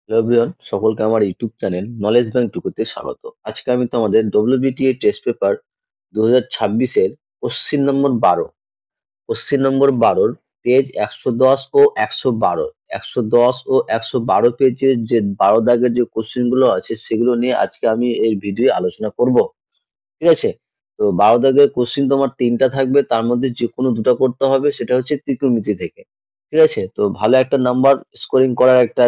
Hello everyone, সকলকে আমার YouTube channel knowledge bank টুকুতে স্বাগত। আজকে আমি তোমাদের ডব্লিউবিটিএ টেস্ট পেপার 2026 এর কোশ্চিন নম্বর 12 পেজ 110 ও 112 110 ও 112 পেজের যে 12 দাগের যে কোশ্চিন গুলো আছে সেগুলো নিয়ে আজকে আমি এই ভিডিও আলোচনা করব। ঠিক আছে? তো 12 দাগের কোশ্চিন তোমার 3টা থাকবে, তার মধ্যে যে কোনো দুটো করতে হবে, সেটা হচ্ছে ত্রিকোণমিতি থেকে। ঠিক আছে? তো ভালো একটা নাম্বার স্কোরিং করার একটা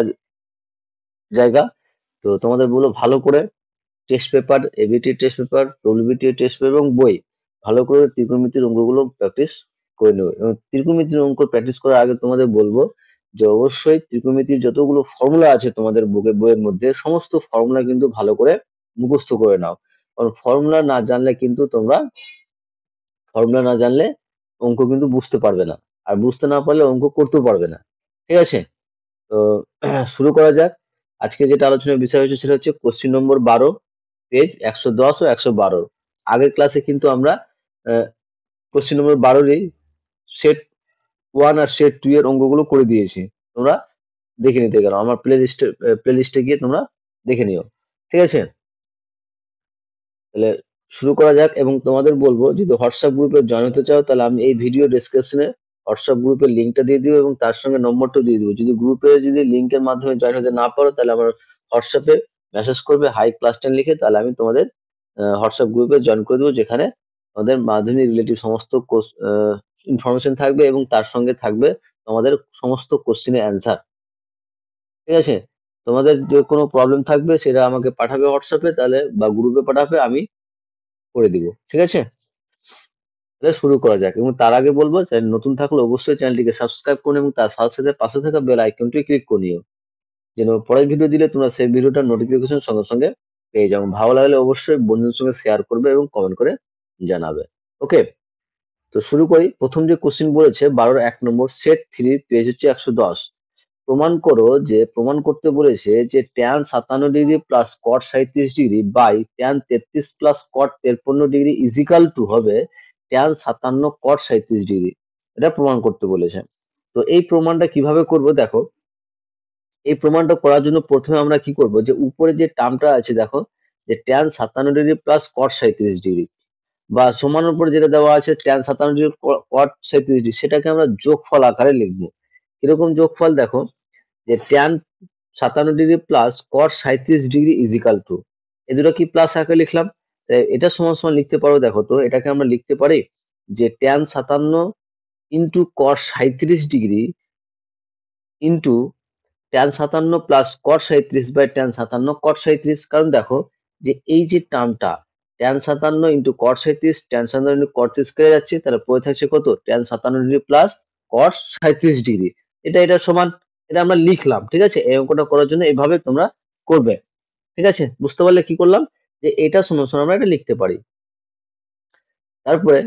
জায়গা। তো তোমাদের বলবো ভালো করে test paper, ABT test paper, WBT test paper এবং বই ভালো করে ত্রিকোণমিতির অঙ্কগুলো প্র্যাকটিস করে নেবে। এবং ত্রিকোণমিতির অঙ্ক প্র্যাকটিস করার আগে তোমাদের বলবো যে অবশ্যই ত্রিকোণমিতির যতগুলো ফর্মুলা আছে তোমাদের বইয়ের মধ্যে সমস্ত ফর্মুলা কিন্তু ভালো করে মুখস্থ করে নাও। কারণ ফর্মুলা না জানলে অঙ্ক কিন্তু বুঝতে পারবে না, আর বুঝতে না পারলে অঙ্ক করতেও পারবে না। ঠিক আছে? তো শুরু করা যাক। আজকে যেটা আলোচনার বিষয় হচ্ছে সেটা হচ্ছে কোশ্চিন নম্বর 12 পেজ 110 ও 112। আগের ক্লাসে কিন্তু আমরা কোশ্চিন নম্বর 12-ই সেট 1 আর সেট 2 এর অঙ্কগুলো করে দিয়েছি। তোমরা দেখে নিতে গেলো আমার প্লে লিস্টে গিয়ে তোমরা দেখে নিও। ঠিক আছে? তাহলে শুরু করা যাক। এবং তোমাদের বলবো যদি হোয়াটসঅ্যাপ গ্রুপে জয়েন হতে চাও তাহলে আমি এই ভিডিও ডেসক্রিপশনে হোয়াটসঅ্যাপ গ্রুপের লিঙ্কটা দিয়ে দিব এবং তার সঙ্গে নম্বরটা দিয়ে দিব। যদি লিঙ্কের মাধ্যমে জয়েন হতে না পারো তাহলে আমার হোয়াটসঅ্যাপে মেসেজ করবে হাই ক্লাস 10 লিখে, তাহলে আমি তোমাদের হোয়াটসঅ্যাপ গ্রুপে জয়েন করে দেবো, যেখানে তোমাদের মাধ্যমিক রিলেটিভ সমস্ত ইনফরমেশন থাকবে এবং তার সঙ্গে থাকবে তোমাদের সমস্ত কোশ্চেনের অ্যান্সার। ঠিক আছে? তোমাদের যে কোনো প্রবলেম থাকবে সেটা আমাকে পাঠাবে হোয়াটসঅ্যাপে, তাহলে বা গ্রুপে পাঠাবে, আমি করে দিব। ঠিক আছে? তাহলে শুরু করা যাক। এবং তার আগে বলবো চ্যানেল নতুন থাকলে অবশ্যই চ্যানেলটিকে সাবস্ক্রাইব করুন এবং তার সাথে সাথে পাশে থাকা বেল আইকনটি ক্লিক করে নিও, যেন পরের ভিডিও দিলে তোমরা সেই ভিডিওটার নোটিফিকেশন সঙ্গে সঙ্গে পেয়ে যাও। ভালো লাগলে অবশ্যই বন্ধুদের সঙ্গে শেয়ার করবে এবং কমেন্ট করে জানাবে। ওকে, তো শুরু করি। প্রথম যে কোশ্চিন বলেছে 12-1 নম্বর সেট 3 পেজ হচ্ছে 110। প্রমাণ করতে বলেছে যে tan 57 degree plus cot 37 degree by tan 33 plus cot 53 degree is equal to হবে ট্যান 57 কট 37 ডিগ্রি। এটা প্রমাণ করতে বলেছে। তো এই প্রমাণটা কিভাবে করব দেখো। এই প্রমাণটা করার জন্য প্রথমে আমরা কি করব, যে উপরে যে টার্মটা আছে দেখো, যে tan 57 degree plus cot 37 degree বা সমান উপরে যেটা দেওয়া আছে ট্যান 57 ডিগ্রি কট 37 ডিগ্রি, সেটাকে আমরা যোগফল আকারে লিখবো। কিরকম যোগফল দেখো, যে tan 57 degree plus cot 37 degree is equal to, এ দুটো কি প্লাস আকারে লিখলাম। এটা সমান সমান লিখতে পারো, দেখো তো এটাকে আমরা লিখতে পারি যে tan 57 into cot 37 degree into tan 57 plus cot 37 by tan 57 cot 37। কারণ দেখো যে এই যে টার্মটা tan 57 into cot 37, tan 57 into cot 37 কেটে যাচ্ছে, তাহলে পড়ে থাকছে কত, tan 57 degree plus cot 37 degree. এটা সমান, এটা আমরা লিখলাম। ঠিক আছে? এই অঙ্কটা করার জন্য এভাবে তোমরা করবে। ঠিক আছে? বুঝতে পারলে কি করলাম, যে এটা সমান সমান আমরা এটা লিখতে পারি। তারপরে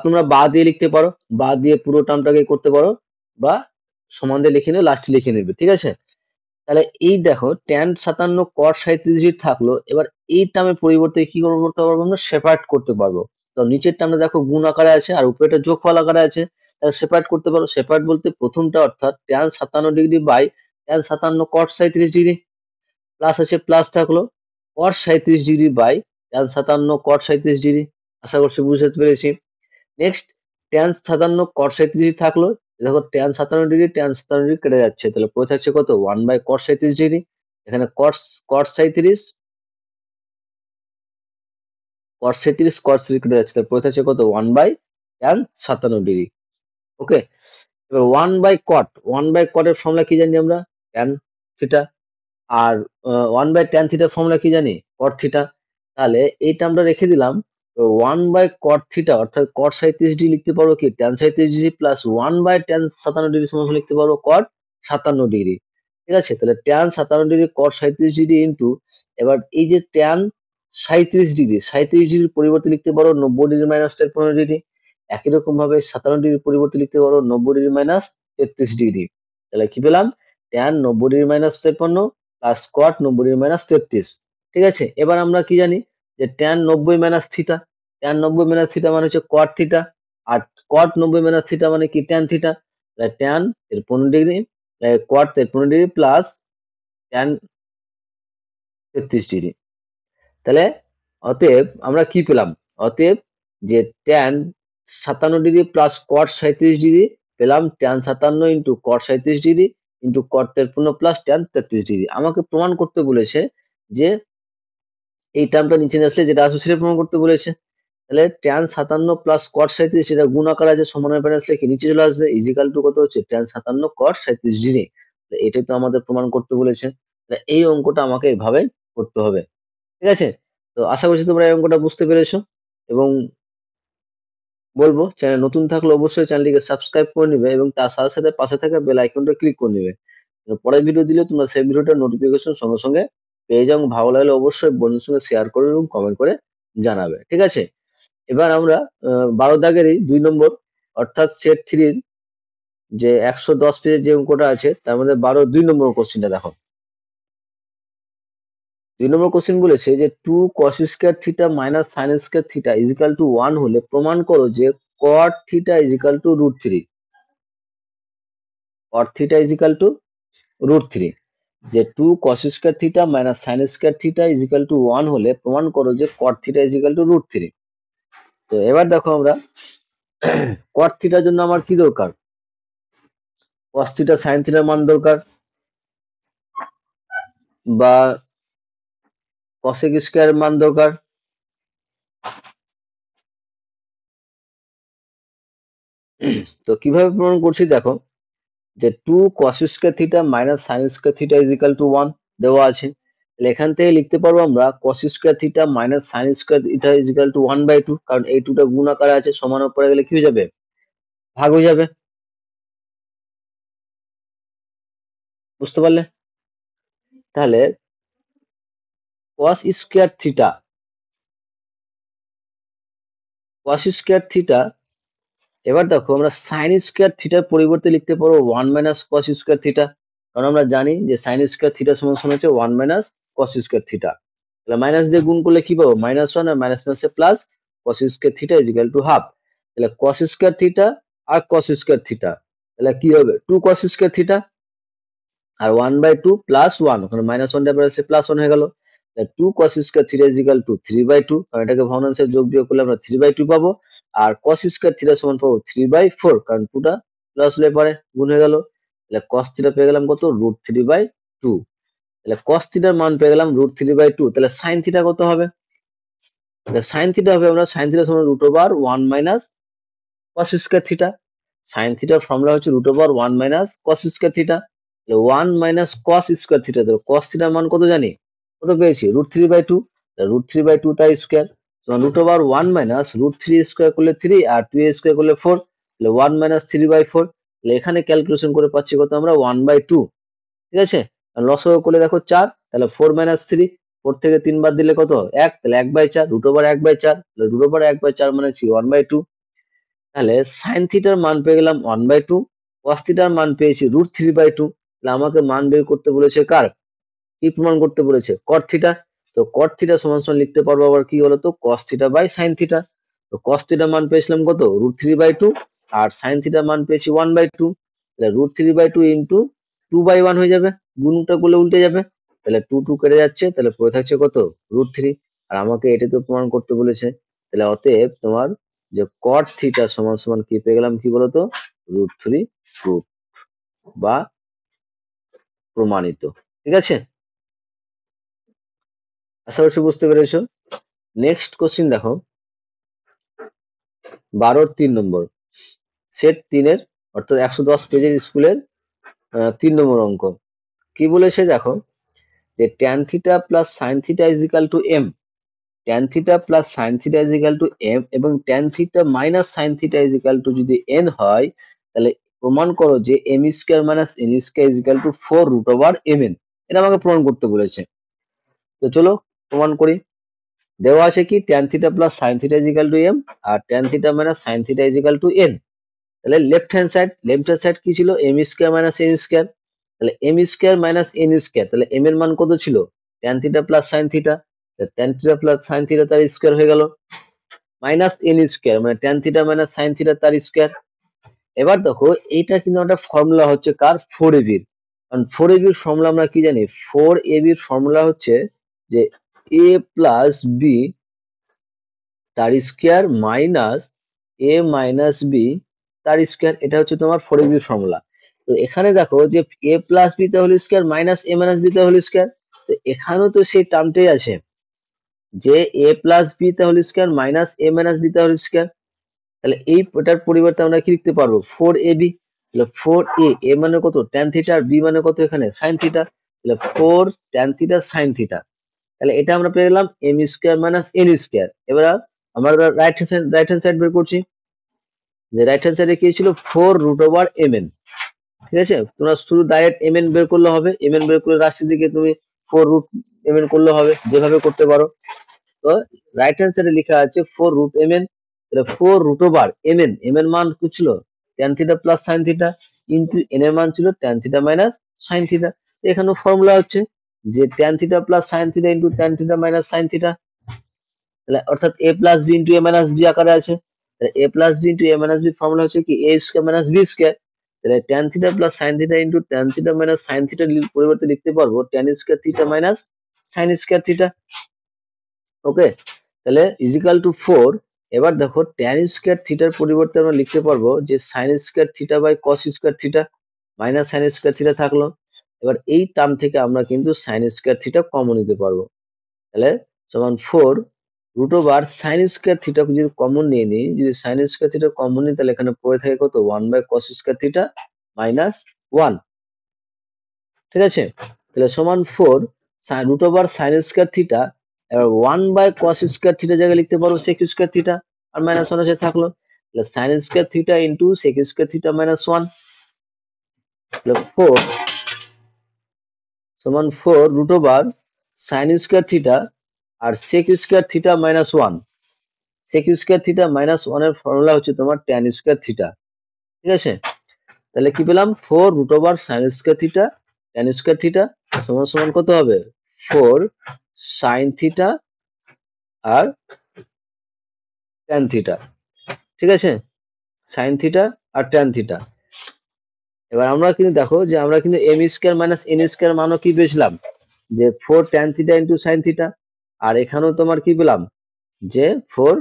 তোমরা দিয়ে লিখতে পারো, দিয়ে পুরো টার্মটাকে করতে পারো, বা সমান দিয়ে লিখে নিও, লাস্টে লিখে নেবে। ঠিক আছে? তাহলে এই দেখো ট্যান 57 কট 37 থাকলো। এবার এই টার্মের পরিবর্তে কি করতে পারবো, আমরা সেপারেট করতে পারবো। তো নিচের টার্মটা দেখো গুণ আকারে আছে আর উপরেটা যোগফল আকারে আছে, তাহলে সেপারেট করতে পারো। সেপারেট বলতে প্রথমটা অর্থাৎ tan 57 degree by tan 57 cot 37 degree, plus আছে প্লাস থাকলো cot 37 degree by tan 57 cot 37 degree. আশা করছি বুঝতে পেরেছি। নেক্সট ট্যান 57 কট 37 থাকলো। দেখো ট্যান 57 ডিগ্রি ট্যান 57 ডিগ্রি কেটে যাচ্ছে, তাহলে পড়ে থাকছে কত, 1 বাই কট 37 ডিগ্রি। এখানে কট 37 কেটে যাচ্ছে, তাহলে পড়ে থাকছে কত, 1 বাই ট্যান 57 ডিগ্রি। ওকে, এবার 1 বাই কট এর ফর্মুলা কি জানি আমরা, ট্যান থিটা। আর 1 বাই ট্যান থিটার ফর্মুলা কি জানি, কট থিটা। তাহলে এই টার্মটা রেখে দিলাম। 1 বাই কট থিটা অর্থাৎ কট 37 ডিগ্রি লিখতে পারবো কি tan 37 degree plus 1 by tan 57 degree সমান লিখতে পারবো কট 57 ডিগ্রি। ঠিক আছে? তাহলে tan 57 degree cot 37 degree into, এবার এই যে ট্যান 37 ডিগ্রির পরিবর্তে লিখতে পারো 90 ডিগ্রি মাইনাস 15 ডিগ্রি। একই রকম ভাবে 57 ডিগ্রির পরিবর্তে লিখতে পারো 90 ডিগ্রি মাইনাস 33 ডিগ্রি। তাহলে কি পেলাম, tan 90 degree minus 53 plus cot 90 degree minus 33। ঠিক আছে? এবার আমরা কি জানি, যে tan 90 minus theta, tan 90 minus theta মানে হচ্ছে কট থিটা, আর কট 90 মাইনাস থিটা মানে কি ট্যান থিটা। ট্যান 53 ডিগ্রি কট 53 ডিগ্রি প্লাস ট্যান 33°। তাহলে অতএব আমরা কি পেলাম? অতএব যে tan 57° প্লাস cot 37° পেলাম tan 57 into cot 37° into cot 53 plus tan 33°। আমাকে প্রমাণ করতে বলেছে যে এই টার্মটা নিচে নিয়ে আসলে যেটা আসবে সেটা প্রমাণ করতে বলেছে। তাহলে tan 57 প্লাস cot 37 সেটা গুণ আকারে আছে, সমানের ব্যালেন্স লিখে নিচে চলে আসবে, ইজিক্যাল টু কত হচ্ছে tan 57 cot 37°। এটাই তো আমাদের প্রমাণ করতে বলেছে। এই অঙ্কটা আমাকে এভাবে করতে হবে। ঠিক আছে? তো আশা করছি তোমরা এই অঙ্কটা বুঝতে পেরেছো, এবং বলবো চ্যানেল নতুন থাকলে অবশ্যই চ্যানেলটিকে সাবস্ক্রাইব করে নিবে এবং তার সাথে সাথে পাশে থাকা বেল আইকনটা ক্লিক করে নিবে। পরের ভিডিও দিলে তোমরা সেই ভিডিওটার নোটিফিকেশন সঙ্গে সঙ্গে পেয়ে যাও। ভালো লাগলে অবশ্যই বন্ধুদের সঙ্গে শেয়ার করবে এবং কমেন্ট করে জানাবে। ঠিক আছে? এবার আমরা 12 দাগেরই 2 নম্বর অর্থাৎ সেট 3 র যে 110 পেজের যে অঙ্কটা আছে তার মধ্যে 12 2 নম্বর কোশ্চেনটা দেখো। 2 নম্বর কোশ্চেন বলেছে যে 2 cos square theta minus sin square theta is equal to 1 হলে প্রমাণ করো যে cot theta is equal to √3। cot theta is equal to √3। যে 2 cos square theta minus sin square theta is equal to 1 হলে প্রমাণ করো যে cot থিটা ইজিক্যাল টু √3। তো এবার দেখো আমরা cot থিটার জন্য আমার কি দরকার? cos থিটা sin থিটার মান দরকার, বা cosec স্কয়ার মান দরকার। তো কিভাবে প্রমাণ করছি দেখো, যে 2 cos square theta minus sin square theta is equal to 1 দেওয়া আছে। তাহলে এখান থেকে লিখতে পারবো আমরা cos square theta minus sin square theta is equal to 1/2, কারণ এই 2টা গুণ আকারে আছে, সমান উপরে গেলে কি হয়ে যাবে? ভাগ হয়ে যাবে। বুঝতে পারলে? তাহলে cos square theta, cos square theta, এবার দেখো আমরা sin স্কয়ার থিটার পরিবর্তে লিখতে পারবো 1 মাইনাস cos স্কয়ার থিটা, কারণ আমরা জানি যে sin স্কয়ার থিটা সমান সমান হচ্ছে 1 মাইনাস cos স্কয়ার থিটা। তাহলে মাইনাস দিয়ে গুণ করলে কি পাবো? -1 আর মাইনাস মাইনাসে plus, cos square theta is equal to half. তাহলে cos স্কয়ার থিটা আর cos স্কয়ার থিটা, তাহলে কি হবে? 2 cos স্কয়ার থিটা আর 1/2 প্লাস 1, ওখানে -1 টা এসে +1 হয়ে গেল। 2 cos square theta is equal to 3/2, কারণ এটাকে ভগ্নাংশে যোগ বিয়োগ করলে আমরা 3/2 পাবো। আর cos স্কয়ার থিটা সমান পাবো 3/4, কারণ 2 টা প্লাস হলে পরে গুণ হয়ে গেল। তাহলে cos থিটা পেয়ে গেলাম কত? √3/2। তাহলে cos থিটার মান পেয়ে গেলাম √3/2। তাহলে sin থিটা কত হবে? তাহলে sin থিটা হবে, আমরা sin থিটা সমান √1 minus cos square theta. sin থিটার ফর্মুলা হচ্ছে √1 মাইনাস cos স্কয়ার থিটা। তাহলে 1 মাইনাস cos স্কয়ার থিটা, তো cos থিটার মান কত জানি? কত পেয়েছি? √3/2। √3/2 তার স্কয়ার সমান √1 মাইনাস √3 স্কয়ার করলে 3 আর 2 স্কয়ার করলে 4, তাহলে 1 মাইনাস 3/4। তাহলে এখানে ক্যালকুলেশন করে পাচ্ছি কত আমরা? 1/2। ঠিক আছে? লসাগু করলে দেখো 4, তাহলে 4 মাইনাস 3, 4 থেকে 3 বাদ দিলে কত? 1, তাহলে 1/4, √1/4, তাহলে √1/4 মানে 1/2। তাহলে sin থিটার মান পেয়ে গেলাম 1/2, cos থিটার মান পেয়েছি √3/2। তাহলে আমাকে মান বের করতে বলেছে কার? কি প্রমাণ করতে বলেছে? cot theta. তো cot থিটা সমান সমান লিখতে পারবো আবার কি বলতো? cos theta by sin theta. তো cos থিটার মান পেয়েছিলাম কত? √3/2, আর sin থিটার মান পেয়েছি 1/2। তাহলে √3/2 ইন্টু 2/1 হয়ে যাবে, গুণটা করলে উল্টে যাবে। তাহলে 2 2 কেটে যাচ্ছে, তাহলে পড়ে থাকছে কত? √3। আর আমাকে এটা তো প্রমাণ করতে বলেছে। তাহলে অতএব তোমার যে cot থিটা সমান সমান কি পেয়ে গেলাম কি বলতো? √3 প্রুফ বা প্রমাণিত। ঠিক আছে? আশা করছি বুঝতে পেরেছো। নেক্সট কোশ্চিন দেখো, 12 3 নম্বর সেট 3 এর অর্থাৎ 110 পেজের স্কুলের 3 নম্বর অঙ্ক। কি বলেছে দেখো, যে tan theta plus sin theta is equal to m, tan theta plus sin theta is equal to m এবং tan theta minus sin theta is equal two যদি n হয়, তাহলে প্রমাণ করো যে m square minus n square is equal two 4√mn। এটা আমাকে প্রমাণ করতে বলেছে। তো চলো প্রমাণ করি। দেওয়া আছে কি? tan theta plus sin theta is equal to m আর tan theta minus sin theta is equal to n। তাহলে লেফট হ্যান্ড সাইড কি ছিল? m square minus n square. তাহলে m square minus n square, তাহলে m এর মান কত ছিল? tan theta plus sin theta. tan theta plus sin theta তার স্কয়ার হয়ে গেল, মাইনাস n স্কয়ার মানে tan theta minus sin theta তার স্কয়ার। এবার দেখো এটা কিন্তু একটা ফর্মুলা হচ্ছে কার? 4ab এর। কারণ 4ab এর ফর্মুলা আমরা কি জানি? 4ab এর ফর্মুলা হচ্ছে যে এ প্লাস বি তার স্কোয়ার মাইনাস এ মাইনাস বি তার স্কোয়ার, এটা হচ্ছে তোমার 4ab ফর্মুলা। তো এখানে দেখো যে এ প্লাস বি তা হোল স্কোয়ার মাইনাস এ মাইনাস বি তা হোল স্কোয়ার, তো এখানেও তো সেই টার্মটাই আছে যে এ প্লাস বি তা হোল স্কোয়ার মাইনাস এ মাইনাস বি তা হোল স্কোয়ার। তাহলে এই এটার পরিবর্তে আমরা কি লিখতে পারবো 4ab। তাহলে 4a, এ মানে কত tan থিটা আর বি মানে কত এখানে sin থিটা, তাহলে 4 tan থিটা sin থিটা। তাহলে এটা আমরা পেয়ে গেলাম M square minus N square. এবার আমরা রাইট হ্যান্ড সাইড বের করছি, যে রাইট হ্যান্ড সাইডে কি ছিল 4√mn। ঠিক আছে, তোমরা শুধু ডাইরেক্ট mn বের করলে হবে, mn বের করে রাশির দিকে তুমি 4√mn করলে হবে, যেভাবে করতে পারো। তো রাইট হ্যান্ড সাইডে লেখা আছে 4√mn, তাহলে 4√mn, mn মান কি ছিল tan theta plus sin theta, into n এর মান ছিল tan theta minus sin theta. এখানে ফর্মুলা হচ্ছে যে tan theta plus sin theta into tan theta minus sin theta, তাহলে অর্থাৎ a plus B into a minus B আকারে আছে। তাহলে a plus B into a minus B formula হচ্ছে কি a square minus B square. তাহলে tan theta plus sin theta into tan theta minus sin theta পরিবর্তে লিখতে পারবো tan square theta minus sin square theta. Okay, তাহলে equal two 4। এবার দেখো tan square থিটার পরিবর্তে আমরা লিখতে পারবো যে sin square theta by cos square theta minus sin square theta থাকলো। এবার এই টার্ম থেকে আমরা কিন্তু sin স্কয়ার থিটা কমন নিতে পারবো, তাহলে সমান 4 sin স্কয়ার থিটা যদি কমন নিয়ে নিই, যদি sin স্কয়ার থিটা কমন নিই তাহলে এখানে পড়ে থাকে কত 1 by cos square theta minus 1। ঠিক আছে, তাহলে সমান 4 sin স্কয়ার থিটা, এবার 1 বাই cos স্কয়ার থিটা জায়গায় লিখতে পারবো sec স্কয়ার থিটা আর মাইনাস 1 আছে থাকলো, তাহলে sin square theta into sec square theta minus 1, তাহলে 4 সমান 4 sin স্কয়ার থিটা আর sec square theta minus 1। sec square theta minus 1 এর ফর্মুলা হচ্ছে তোমার tan স্কয়ার থিটা। ঠিক আছে, তাহলে কি পেলাম 4 sin square theta tan square theta সমান সমান কত হবে 4 sin থিটা আর tan থিটা। ঠিক আছে, sin থিটা আর tan থিটা। এবার আমরা কিন্তু দেখো যে আমরা কিন্তু m square minus n square মানও কি পেয়েছিলাম যে 4 tan theta into sin theta, আর এখানেও তোমার কি পেলাম যে 4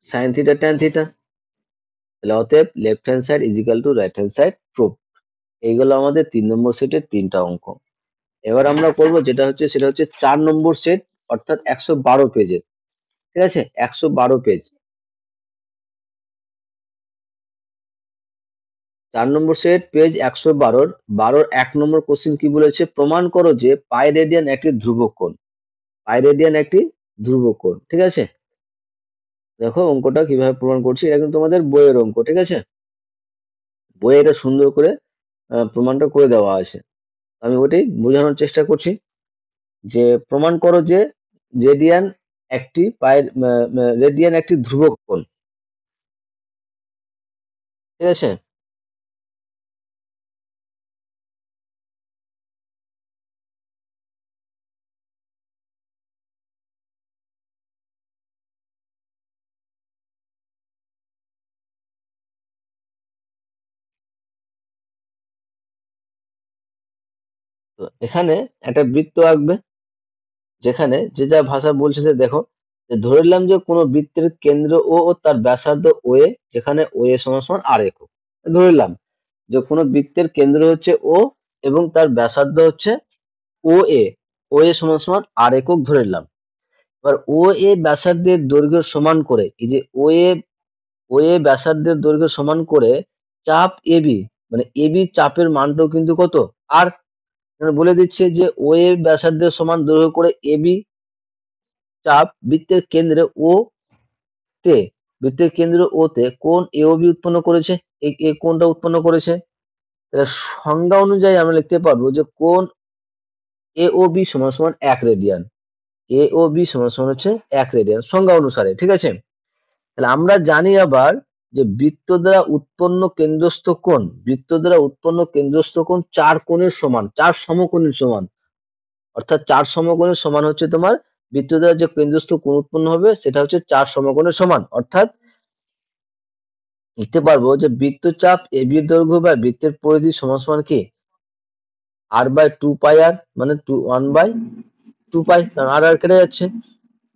sin থিটা tan থিটা। তাহলে অতএব left hand side is equal to right hand side proof. এইগুলো আমাদের 3 নম্বর সেটের 3টা অঙ্ক। এবার আমরা করব যেটা হচ্ছে সেটা হচ্ছে 4 নম্বর সেট, অর্থাৎ 112 পেজের। ঠিক আছে, 112 পেজ, 4 নম্বর সেট পেজ 112। 1 নম্বর কোশ্চেন কি বলেছে, প্রমাণ করো যে পাই রেডিয়ান একটি ধ্রুবক কোণ। পাই রেডিয়ান একটি ধ্রুবক কোণ। ঠিক আছে, দেখো অঙ্কটা কিভাবে প্রমাণ করছি, এটা কিন্তু তোমাদের বইয়ের অঙ্ক। ঠিক আছে, বইয়ে এটা সুন্দর করে প্রমাণটা করে দেওয়া আছে, আমি ওটাই বোঝানোর চেষ্টা করছি যে প্রমাণ করো যে রেডিয়ান একটি রেডিয়ান একটি ধ্রুবক কোণ। ঠিক আছে, তো এখানে একটা বৃত্ত আঁকবে, যেখানে যে যা ভাষা বলছে যে দেখো যে ধরে নিলাম যে কোনো বৃত্তের কেন্দ্র ও ও তার ব্যাসার্ধ ও এ, যেখানে ও এ সমান সমান আর একক। ধরে নিলাম যে কোনো বৃত্তের কেন্দ্র হচ্ছে ও এবং তার ব্যাসার্ধ হচ্ছে ও এ, ও এ সমান সমান আর একক ধরে নিলাম। এবার ও এ ব্যাসার্ধের দৈর্ঘ্য সমান করে, এই যে ও এ ব্যাসার্ধের দৈর্ঘ্য সমান করে চাপ এবি, মানে এবি চাপের মানটাও কিন্তু কত আর, বলে দিচ্ছে যে ও এ ব্যাসার্ধের সমান দৈর্ঘ্য করে এবি চাপ বৃত্তের কেন্দ্রে ও তে, বৃত্তের কেন্দ্র ও তে কোণ এওবি উৎপন্ন করেছে, এই কোণটা উৎপন্ন করেছে। তাহলে সংজ্ঞা অনুযায়ী আমরা লিখতে পারবো যে কোণ এওবি সমান সমান 1 রেডিয়ান। এওবি সমান সমান হচ্ছে 1 রেডিয়ান সংজ্ঞা অনুসারে। ঠিক আছে, তাহলে আমরা জানি আবার যে বৃত্ত দ্বারা উৎপন্ন কেন্দ্রস্থ কোণ, বৃত্ত দ্বারা উৎপন্ন কেন্দ্রস্থ কোণ 4 কোণের সমান, 4 সমকোণের সমান। অর্থাৎ 4 সমকোণের সমান হচ্ছে তোমার বৃত্ত দ্বারা যে কেন্দ্রস্থ কোণ উৎপন্ন হবে সেটা হচ্ছে 4 সমকোণের সমান। অর্থাৎ লিখতে পারবো যে বৃত্তচাপ এবি এর দৈর্ঘ্য বা বৃত্তের পরিধি সমান সমান কি r/2 পাই মানে 1/2 পাই, কারণ আর কেটে যাচ্ছে।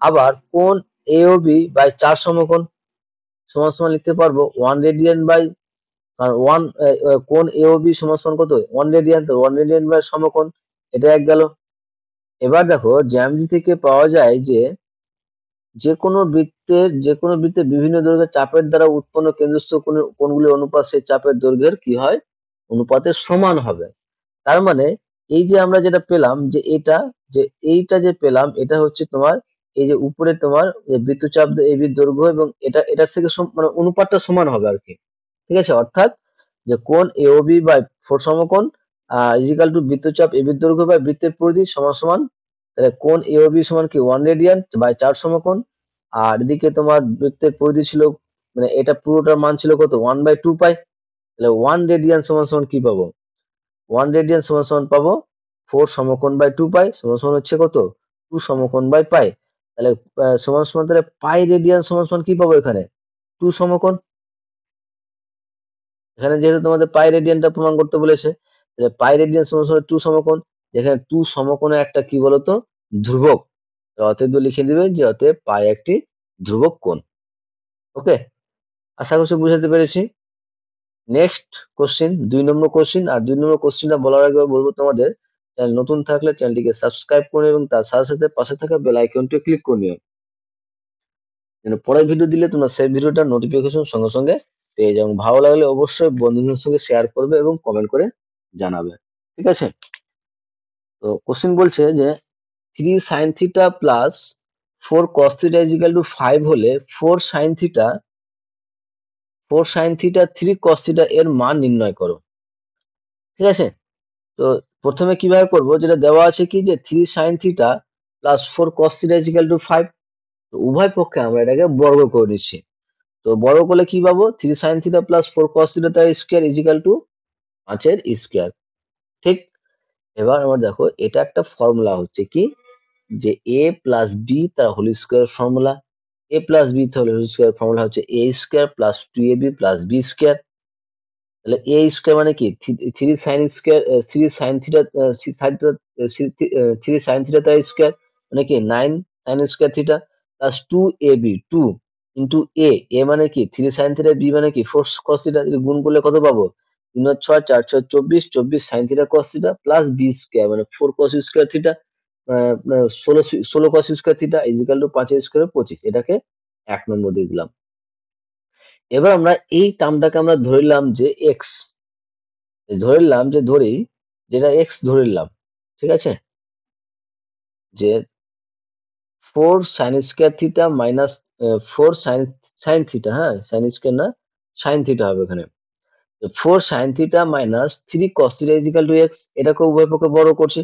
আবার কোণ AOB বাই 4 সমকোণ সমান সমান লিখতে পারবো 1 রেডিয়ান বাই, কারণ কোণ AOB সমান সমান কত 1 রেডিয়ান, তো 1 রেডিয়ান বাই সমকোণ, এটা এক গেল। এবার দেখো জ্যামিতি থেকে পাওয়া যায় যে যে কোনো বৃত্তের বিভিন্ন দৈর্ঘ্যের চাপের দ্বারা উৎপন্ন কেন্দ্রস্থ কোণগুলির অনুপাত সেই চাপের দৈর্ঘ্যের কি হয় অনুপাতের সমান হবে। তার মানে এই যে আমরা যেটা পেলাম যে এইটা যে পেলাম এটা হচ্ছে তোমার এই যে উপরে তোমার বৃত্তচাপ AB দৈর্ঘ্য এবং এটার থেকে মানে অনুপাতটা সমান হবে আর কি। ঠিক আছে, অর্থাৎ যে কোণ AOB বাই 4 সমকোণ ইজিক্যাল টু বৃত্তচাপ AB দৈর্ঘ্য বাই বৃত্তের পরিধি সমান সমান, তাহলে কোণ AOB সমান কি 1 রেডিয়ান বাই 4 সমকোণ, আর এদিকে তোমার বৃত্তের পরিধি ছিল মানে এটা পুরোটার মান ছিল কত 1/2 পাই, তাহলে 1 রেডিয়ান সমান সমান কি পাবো 1 রেডিয়ান সমান সমান পাবো 4 সমকোণ বাই 2 পাই সমান সমান হচ্ছে কত 2 সমকোণ বাই পাই, তাহলে সমান সমান তাহলে পাই রেডিয়ান সমান সমান কি পাবো এখানে 2 সমকোণ। এখানে যেহেতু তোমাদের পাই রেডিয়ানটা প্রমাণ করতে বলেছে, তাহলে পাই রেডিয়ান সমান সমান 2 সমকোণ, যেখানে 2 সমকোণে একটা কি বলতো ধ্রুবক, অতএব লিখে দিবে যে অতএব পাই একটি ধ্রুবক কোণ। ওকে, আশা করছি বুঝাতে পেরেছি। নেক্সট কোশ্চিন 2 নম্বর কোশ্চিন, আর 2 নম্বর কোশ্চিনটা বলার আগে বলবো তোমাদের চ্যানেল নতুন থাকলে চ্যানেলটিকে সাবস্ক্রাইব করে এবং তার সাথে সাথে পাশে থাকা বেল আইকনটি ক্লিক করে নিও, যেন পরের ভিডিও দিলে তোমরা সেই ভিডিওটা নোটিফিকেশন সঙ্গে সঙ্গে পেয়ে যাও। ভালো লাগলে অবশ্যই বন্ধুদের সঙ্গে শেয়ার করবে এবং কমেন্ট করে জানাবে। ঠিক আছে, তো কোশ্চিন বলছে যে 3 sin θ প্লাস 4 cos θ = 5 হলে 4 sin θ 3 cos θ এর মান নির্ণয় করো। ঠিক আছে, তো প্রথমে কিভাবে করব, যেটা দেওয়া আছে কি যে 3 sin θ প্লাস 4 cos θ = 5, তো উভয় পক্ষে আমরা এটাকে বর্গ করে নিচ্ছি। তো বর্গ করলে কি পাবো 3 sin θ প্লাস 4 cos θ তার স্কয়ার ইজিক্যাল টু 5 এর স্কয়ার। ঠিক, এবার আমরা দেখো এটা একটা ফর্মুলা হচ্ছে কি যে a প্লাস বি তার whole square formula, a plus B তার হোল স্কয়ার ফর্মুলা হচ্ছে a square plus 2ab plus b square. তাহলে a স্কয়ার মানে কি 3 sin θ তার স্কয়ার মানে কি 9 sin square theta plus 2ab 2 into a মানে কি 3 sin θ, b মানে কি 4 cos θ, গুণ করলে কত পাবো 3 আর 6 4 6 24 24 sin θ cos θ plus b square মানে 4 cos square theta 16 cos square theta is equal to 5 এর স্কয়ার 25, এটাকে 1 নম্বর দিয়ে দিলাম। এবার আমরা এই টার্মটাকে আমরা ধরলাম যে x, ধরি যেটা x ধরে নিলাম। ঠিক আছে, যে 4 sin square theta minus 4 sin theta, হ্যাঁ sin স্কয়ার না sin থিটা হবে এখানে, 4 sin theta minus 3 cos theta is equal to x, এটাকে উভয় পক্ষে বড় করছি,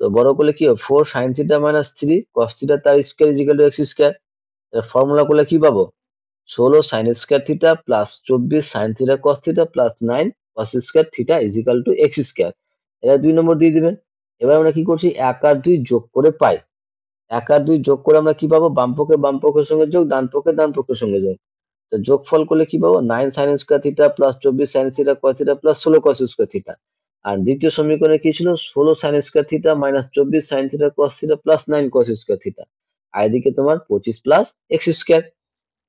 তো বড় করলে কি হবে 4 sin theta minus 3 cos theta তার square equal to x square. Formula করলে কি পাবো 16 sin square theta plus 24 sin theta cos theta plus 9 cos square theta is equal to x square. এটা 2 নম্বর দিয়ে দিবেন। এবার আমরা কি করছি 1 আর 2 যোগ করে পাই, 1 আর 2 যোগ করে আমরা কি পাবো বাম পক্ষে বাম পক্ষের সঙ্গে যোগ, ডান পক্ষে ডান পক্ষের সঙ্গে যোগ, তো যোগফল করলে কি পাবো 9 sin square theta plus 24 sin theta cos theta plus 16 cos square theta. আর দ্বিতীয় সমীকরণে কি ছিল 16 sin square theta minus 24 sin theta cos theta plus 9 cos square theta, আর এদিকে তোমার 25 প্লাস x স্কয়ার।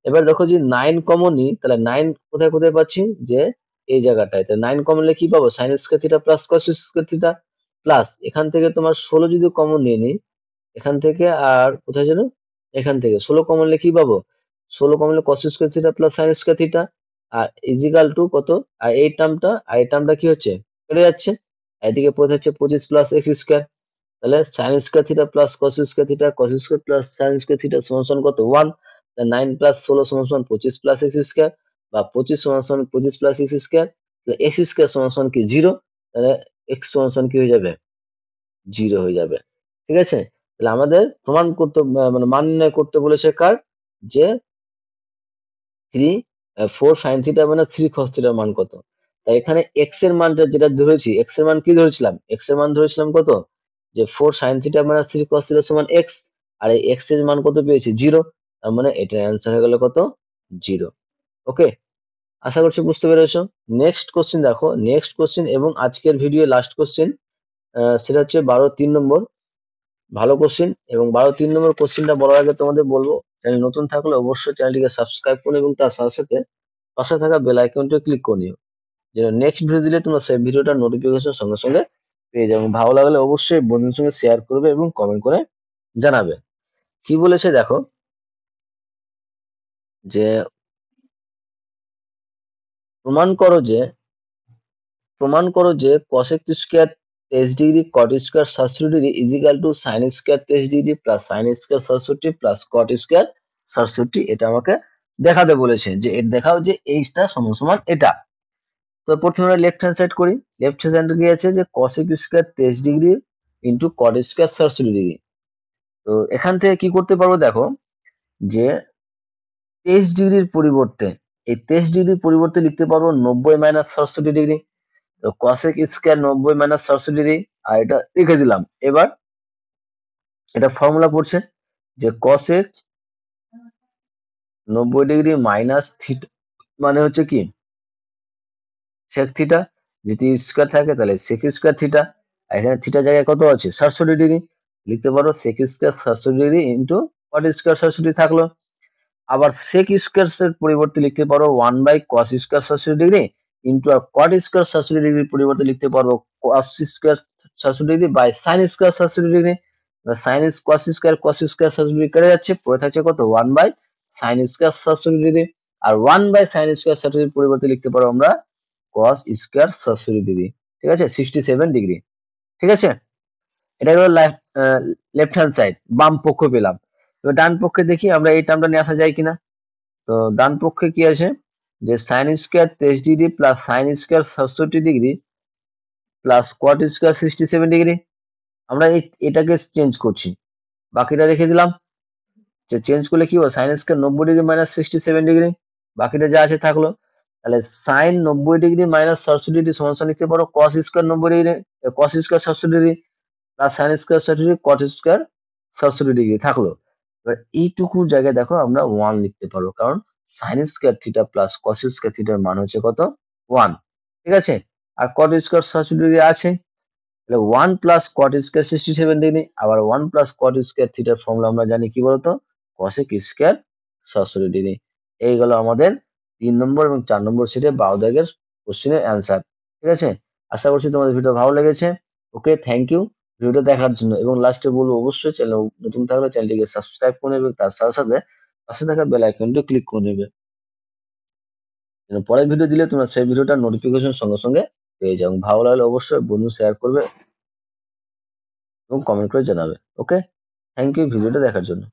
এবার দেখো যদি 9 কমন নিই তাহলে 9 কোথায় কোথায় পাচ্ছি যে এই জায়গাটায়, তাহলে 9 কমন নিলে কি পাবো sin square theta plus cos square theta plus এখান থেকে তোমার 16 যদি কমন নিয়ে নিই এখান থেকে, আর কোথায় যেন এখান থেকে 16 কমন নিলে কি পাবো 16 কমন নিলে cos square theta plus sin square theta, আর ইজিক্যাল টু কত, আর এই টার্মটা কি হচ্ছে কেটে যাচ্ছে, এদিকে পড়ে থাকছে 25 প্লাস x স্কয়ার, তাহলে sin square theta plus cos square theta cos square plus sin square theta সমান সমান কত 1, 9 প্লাস 16 সমান সমান 25 প্লাস x স্কয়ার, বা 25 সমান সমান 25 প্লাস x স্কয়ার, তাহলে x স্কয়ার সমান সমান কি 0, তাহলে x সমান সমান কি হয়ে যাবে 0 হয়ে যাবে। ঠিক আছে, তাহলে আমাদের প্রমাণ করতে মানে মান নির্ণয় করতে বলেছে কার যে 4 sin থিটা মানে 3 cos থিটার মান কত। তাই এখানে x এর মানটা যেটা ধরেছি, x এর মান কি ধরেছিলাম, x এর মান ধরেছিলাম কত যে 4 sin থিটা মানে 3 cos থিটা সমান x, আর এই x এর মান কত পেয়েছি 0, তার মানে এটার অ্যান্সার হয়ে গেল কত 0। ওকে, আশা করছি বুঝতে পেরেছো। নেক্সট কোশ্চেন দেখো, নেক্সট কোশ্চেন এবং আজকের ভিডিও লাস্ট কোশ্চেন, সেটা হচ্ছে 12-3 নম্বর ভালো কোশ্চেন। এবং 12-3 নম্বর কোশ্চেনটা বলার আগে তোমাদের বলবো, চ্যানেল নতুন থাকলে অবশ্যই চ্যানেলটিকে সাবস্ক্রাইব করুন এবং তার সাথে সাথে পাশে থাকা বেল আইকনটি ক্লিক করে নিও, যেন নেক্সট ভিডিও দিলে তোমরা সেই ভিডিওটার নোটিফিকেশন সঙ্গে সঙ্গে পেয়ে যাবে। ভালো লাগলে অবশ্যই বন্ধুদের সঙ্গে শেয়ার করবে এবং কমেন্ট করে জানাবে। কি বলেছে দেখো, যে প্রমাণ করো যে cosec square 23 degree cot square 67 degree is equal to sin square 23 degree plus sin square 67 plus cot square 67। এটা আমাকে দেখাতে বলেছে, যে এর দেখাও যে এইটা সমান সমান এটা। তো প্রথমে আমরা লেফট হ্যান্ড সাইড করি। লেফট হ্যান্ড সাইডে কি আছে, যে cosec square 23 degree into cot square 67 degree. তো এখান থেকে কি করতে পারবো দেখো, যে 23 ডিগ্রির পরিবর্তে এই 23 ডিগ্রির পরিবর্তে লিখতে পারবো 90 মাইনাস 67 ডিগ্রি। তো cosec স্কয়ার 90 মাইনাস 67 ডিগ্রি, আর এটা লিখে দিলাম। এবার এটা ফর্মুলা পড়ছে, যে cosec 90 ডিগ্রি মাইনাস থিটা মানে হচ্ছে কি sec থিটা, যদি স্কয়ার থাকে তাহলে sec স্কয়ার থিটা, আর এখানে থিটা জায়গায় কত আছে 67 ডিগ্রি, লিখতে পারো sec square 67 degree into cot square 67 থাকলো। আবার sec স্কয়ার এর পরিবর্তে লিখতে পারো 1 by cos square 67 degree into আর cot স্কয়ার 67 ডিগ্রির পরিবর্তে লিখতে পারবো cos square 67 degree by sin square 67 degree. sin cos square 67 degree কেটে যাচ্ছে, পড়ে থাকছে কত 1 বাই sin স্কয়ার 67 ডিগ্রি। আর 1 বাই sin স্কয়ার 67 ডিগ্রির পরিবর্তে লিখতে পারো আমরা cos স্কয়ার 67 ডিগ্রি। ঠিক আছে, 67 ডিগ্রি। ঠিক আছে, এটা হলো লেফট হ্যান্ড সাইড, বাম পক্ষ পেলাম। এবার ডান পক্ষে দেখি আমরা এই টার্মটা নিয়ে আসা যায় কিনা। তো ডান পক্ষে কি আছে, যে sine square 23 degree plus sine square 67 degree plus কট স্কয়ার 67 ডিগ্রি। আমরা এটাকে চেঞ্জ করছি, বাকিটা রেখে দিলাম। যে চেঞ্জ করলে কি হবে, sine square 90 degree minus 67 degree, বাকিটা যা আছে থাকলো। তাহলে সাইন 90 ডিগ্রি মাইনাস 67 ডিগ্রি সমান সমান লিখতে পারো কস স্কয়ার 90 ডিগ্রি, কস square 67 degree plus sine square 67 degree কট স্কয়ার 67 ডিগ্রি থাকলো। এবার এইটুকু জায়গায় দেখো আমরা 1 লিখতে পারবো, কারণ sine square theta plus cos square থিটার মান হচ্ছে কত 1। ঠিক আছে, আর কট স্কয়ার 67 ডিগ্রি আছে, তাহলে 1 প্লাস কট স্কয়ার 67 ডিগ্রি, আবার 1 প্লাস কট স্কয়ার থিটার ফর্মুলা আমরা জানি কি বলতো, কসেক স্কয়ার 67 ডিগ্রি। এই গেল আমাদের 3 নম্বর এবং 4 নম্বর সেটে 12 দাগের কোশ্চেনের অ্যান্সার। ঠিক আছে, আশা করছি তোমাদের ভিডিও ভালো লেগেছে। ওকে, থ্যাংক ইউ ভিডিওটা দেখার জন্য। এবং লাস্টে বলবো অবশ্যই চ্যানেল নতুন থাকলে চ্যানেলটিকে সাবস্ক্রাইব করে নেবে, তার সাথে সাথে পাশে থাকা বেল আইকনটি ক্লিক করে নেবে, যেন পরের ভিডিও দিলে তোমরা সেই ভিডিওটার নোটিফিকেশন সঙ্গে সঙ্গে পেয়ে যাও। ভালো লাগলে অবশ্যই বন্ধু শেয়ার করবে এবং কমেন্ট করে জানাবে। ওকে, থ্যাংক ইউ ভিডিওটা দেখার জন্য।